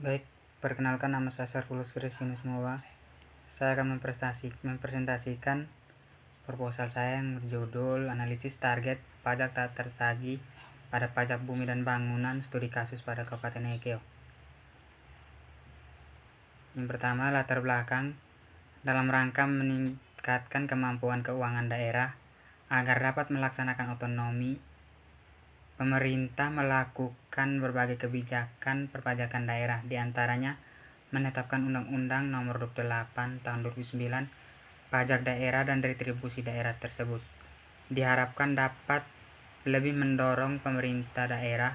Baik, perkenalkan nama saya Sarfulus Crispinus Mowa. Saya akan mempresentasikan proposal saya yang berjudul Analisis Target Pajak Tak Tertagih pada Pajak Bumi dan Bangunan Studi Kasus pada Kabupaten Ekeo. Yang pertama, latar belakang dalam rangka meningkatkan kemampuan keuangan daerah agar dapat melaksanakan otonomi. Pemerintah melakukan berbagai kebijakan perpajakan daerah, diantaranya menetapkan Undang-Undang Nomor 28 Tahun 2009 Pajak Daerah dan Retribusi Daerah tersebut. Diharapkan dapat lebih mendorong pemerintah daerah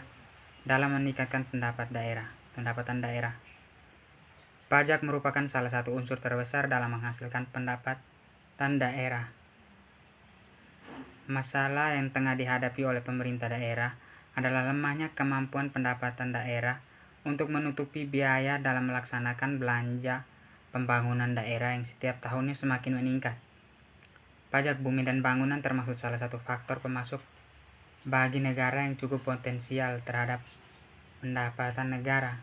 dalam meningkatkan pendapatan daerah. Pajak merupakan salah satu unsur terbesar dalam menghasilkan pendapatan daerah. Masalah yang tengah dihadapi oleh pemerintah daerah adalah lemahnya kemampuan pendapatan daerah untuk menutupi biaya dalam melaksanakan belanja pembangunan daerah yang setiap tahunnya semakin meningkat. Pajak bumi dan bangunan termasuk salah satu faktor pemasok bagi negara yang cukup potensial terhadap pendapatan negara.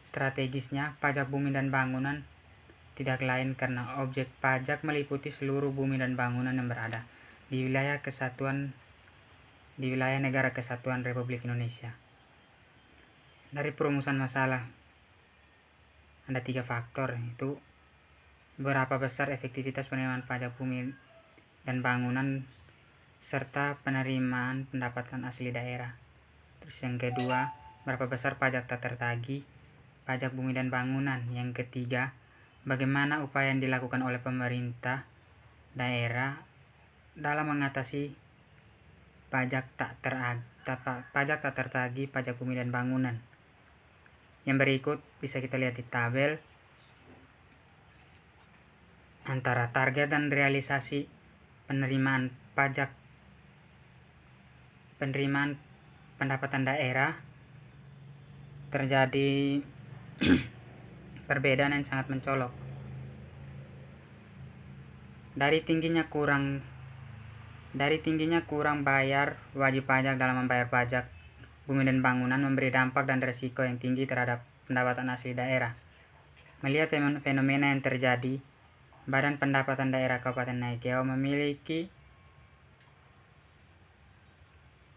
Strategisnya, pajak bumi dan bangunan tidak lain karena objek pajak meliputi seluruh bumi dan bangunan yang berada di wilayah negara kesatuan Republik Indonesia. Dari perumusan masalah, ada 3 faktor, yaitu berapa besar efektivitas penerimaan pajak bumi dan bangunan serta penerimaan pendapatan asli daerah. Terus yang kedua, berapa besar pajak tak tertagih pajak bumi dan bangunan. Yang ketiga, bagaimana upaya yang dilakukan oleh pemerintah daerah dalam mengatasi pajak tak tertagih pajak bumi dan bangunan. Yang berikut bisa kita lihat di tabel antara target dan realisasi penerimaan pendapatan daerah terjadi perbedaan yang sangat mencolok. Dari tingginya kurang bayar wajib pajak dalam membayar pajak bumi dan bangunan memberi dampak dan risiko yang tinggi terhadap pendapatan asli daerah. Melihat fenomena yang terjadi, Badan Pendapatan Daerah Kabupaten Ekeo memiliki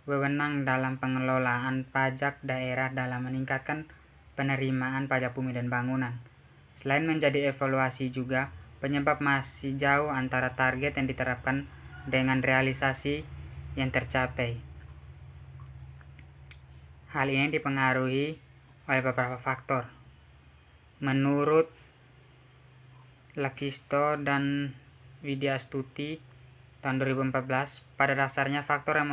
wewenang dalam pengelolaan pajak daerah dalam meningkatkan penerimaan pajak bumi dan bangunan. Selain menjadi evaluasi juga, penyebab masih jauh antara target yang diterapkan dengan realisasi yang tercapai. Hal ini dipengaruhi oleh beberapa faktor. Menurut Lakisto dan Widya Astuti tahun 2014, pada dasarnya faktor yang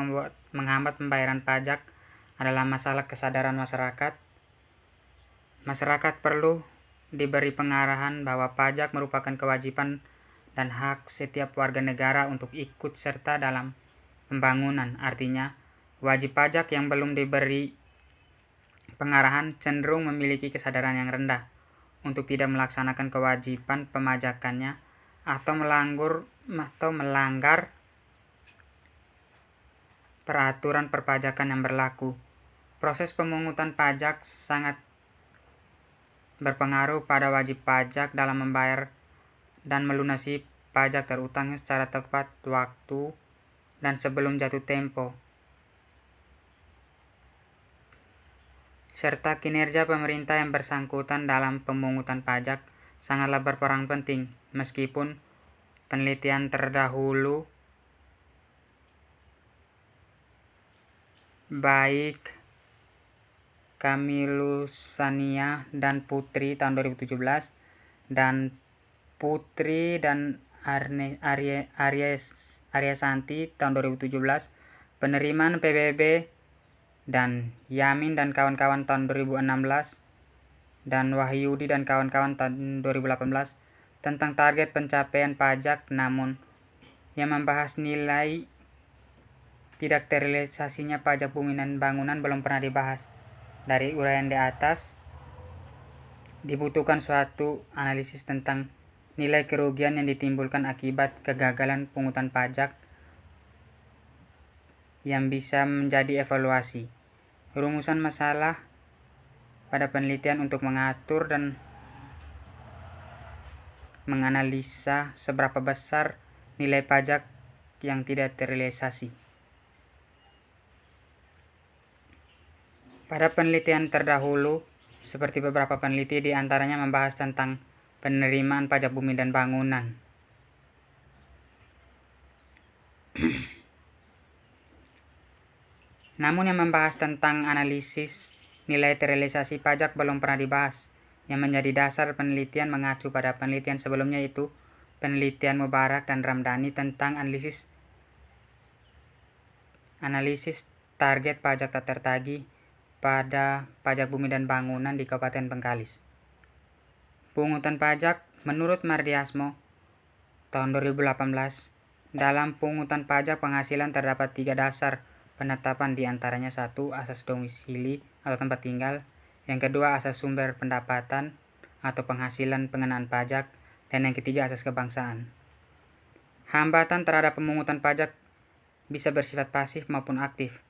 menghambat pembayaran pajak adalah masalah kesadaran masyarakat. Masyarakat perlu diberi pengarahan bahwa pajak merupakan kewajiban dan hak setiap warga negara untuk ikut serta dalam pembangunan. Artinya, wajib pajak yang belum diberi pengarahan cenderung memiliki kesadaran yang rendah untuk tidak melaksanakan kewajiban pemajakannya atau melanggar peraturan perpajakan yang berlaku. Proses pemungutan pajak sangat berpengaruh pada wajib pajak dalam membayar dan melunasi pajak terutangnya secara tepat waktu dan sebelum jatuh tempo, serta kinerja pemerintah yang bersangkutan dalam pemungutan pajak sangatlah berperan penting. Meskipun penelitian terdahulu baik Kamilusania dan Putri tahun 2017 dan Putri dan Aryasanti tahun 2017, penerimaan PBB dan Yamin dan kawan-kawan tahun 2016, dan Wahyudi dan kawan-kawan tahun 2018 tentang target pencapaian pajak, namun yang membahas nilai tidak terrealisasinya pajak bumi dan bangunan belum pernah dibahas. Dari uraian di atas, dibutuhkan suatu analisis tentang nilai kerugian yang ditimbulkan akibat kegagalan pungutan pajak yang bisa menjadi evaluasi. Rumusan masalah pada penelitian untuk mengatur dan menganalisa seberapa besar nilai pajak yang tidak terrealisasi. Pada penelitian terdahulu, seperti beberapa peneliti di antaranya membahas tentang penerimaan pajak bumi dan bangunan. Namun yang membahas tentang analisis nilai terrealisasi pajak belum pernah dibahas. Yang menjadi dasar penelitian mengacu pada penelitian sebelumnya, yaitu penelitian Mubarak dan Ramdhani tentang analisis target pajak tak tertagih pada pajak bumi dan bangunan di Kabupaten Bengkalis. Pungutan pajak menurut Mardiasmo tahun 2018, dalam pungutan pajak penghasilan terdapat 3 dasar penetapan, diantaranya 1. Asas domisili atau tempat tinggal, yang kedua asas sumber pendapatan atau penghasilan pengenaan pajak, dan yang ketiga asas kebangsaan. Hambatan terhadap pemungutan pajak bisa bersifat pasif maupun aktif.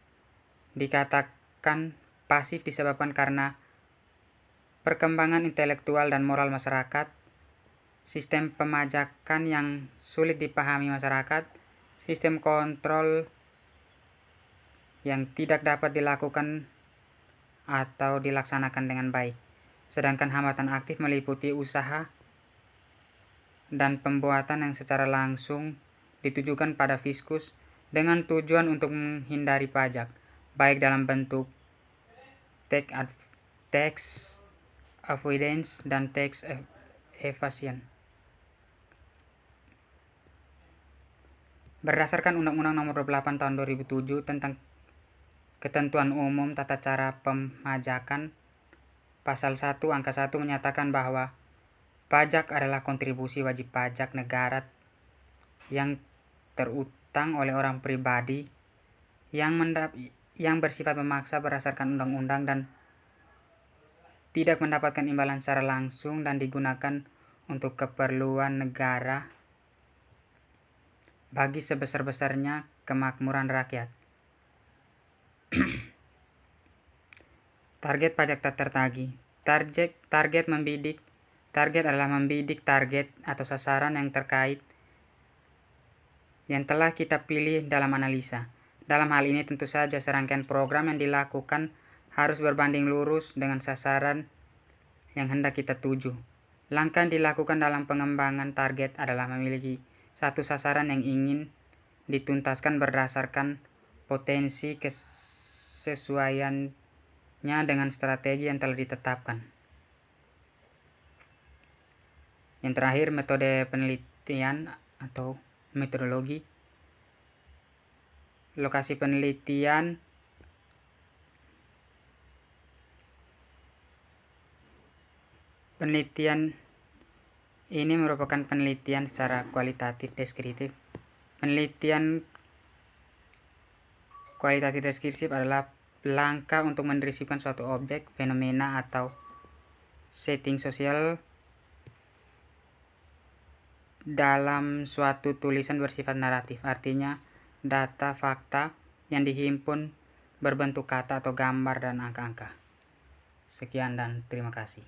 Dikatakan pasif disebabkan karena perkembangan intelektual dan moral masyarakat, sistem pemajakan yang sulit dipahami masyarakat, sistem kontrol yang tidak dapat dilakukan atau dilaksanakan dengan baik. Sedangkan hambatan aktif meliputi usaha dan pembuatan yang secara langsung ditujukan pada fiskus dengan tujuan untuk menghindari pajak, baik dalam bentuk tax avoidance dan tax evasion. Berdasarkan Undang-Undang Nomor 28 Tahun 2007 tentang Ketentuan Umum Tata Cara Pemajakan, Pasal 1 Angka 1 menyatakan bahwa pajak adalah kontribusi wajib pajak negara yang terutang oleh orang pribadi yang bersifat memaksa berdasarkan undang-undang dan tidak mendapatkan imbalan secara langsung dan digunakan untuk keperluan negara bagi sebesar-besarnya kemakmuran rakyat. Target pajak tak tertagih. Target adalah membidik target atau sasaran yang terkait yang telah kita pilih dalam analisa. Dalam hal ini tentu saja serangkaian program yang dilakukan harus berbanding lurus dengan sasaran yang hendak kita tuju. Langkah yang dilakukan dalam pengembangan target adalah memiliki satu sasaran yang ingin dituntaskan berdasarkan potensi kesesuaiannya dengan strategi yang telah ditetapkan. Yang terakhir, metode penelitian atau metodologi. Lokasi penelitian ini merupakan penelitian secara kualitatif deskriptif. Penelitian kualitatif deskriptif adalah langkah untuk mendeskripsikan suatu objek, fenomena, atau setting sosial dalam suatu tulisan bersifat naratif, artinya data fakta yang dihimpun berbentuk kata atau gambar dan angka-angka. Sekian dan terima kasih.